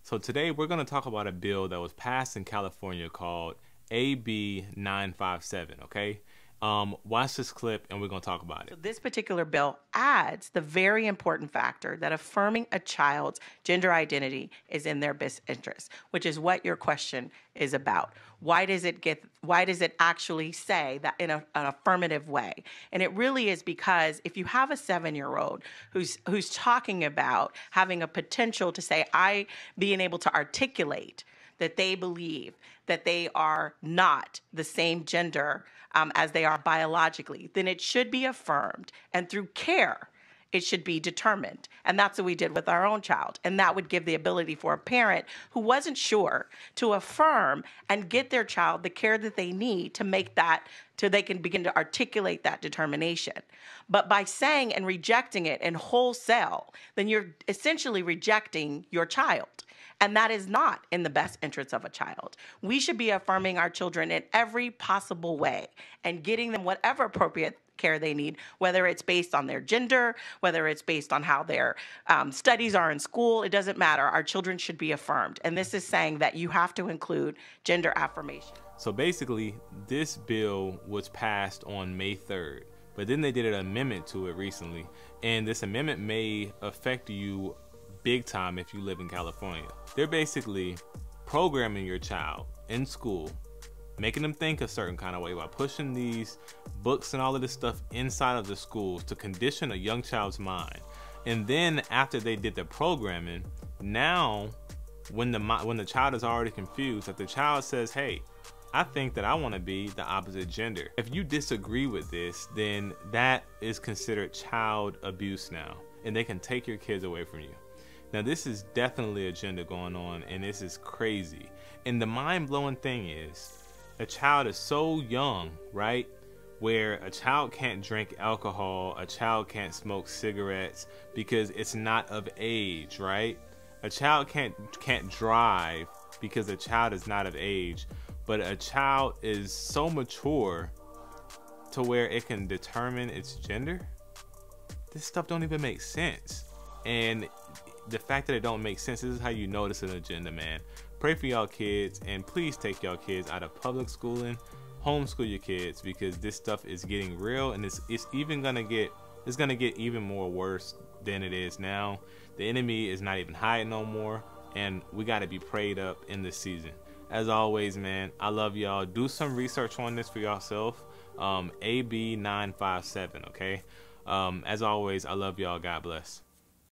So today we're going to talk about a bill that was passed in California called AB 957, okay? Watch this clip and we're going to talk about it. So this particular bill adds the very important factor that affirming a child's gender identity is in their best interest, which is what your question is about. Why does it actually say that in an affirmative way? And it really is because if you have a 7-year-old who's talking about having a potential to say, being able to articulate that they believe that they are not the same gender as they are biologically, then it should be affirmed. And through care, it should be determined. And that's what we did with our own child. And that would give the ability for a parent who wasn't sure to affirm and get their child the care that they need to make that, so they can begin to articulate that determination. But by saying and rejecting it in wholesale, then you're essentially rejecting your child. And that is not in the best interests of a child. We should be affirming our children in every possible way and getting them whatever appropriate care they need, whether it's based on their gender, whether it's based on how their studies are in school. It doesn't matter. Our children should be affirmed. And this is saying that you have to include gender affirmation. So basically, this bill was passed on May 3rd, but then they did an amendment to it recently. And this amendment may affect you big time if you live in California. They're basically programming your child in school, making them think a certain kind of way by pushing these books and all of this stuff inside of the schools to condition a young child's mind. And then after they did the programming, now when the child is already confused, if the child says, hey, I think that I want to be the opposite gender. If you disagree with this, then that is considered child abuse now, and they can take your kids away from you. Now, this is definitely agenda going on, and this is crazy. And the mind-blowing thing is, a child is so young, right? Where a child can't drink alcohol, a child can't smoke cigarettes because it's not of age, right? A child can't drive because a child is not of age, but a child is so mature to where it can determine its gender. This stuff don't even make sense. And the fact that it don't make sense, this is how you notice an agenda, man. Pray for y'all kids, and please take y'all kids out of public schooling, homeschool your kids, because this stuff is getting real, and it's gonna get even more worse than it is now. The enemy is not even hiding no more, and we got to be prayed up in this season. As always, man, I love y'all. Do some research on this for yourself. AB 957, okay? As always, I love y'all. God bless.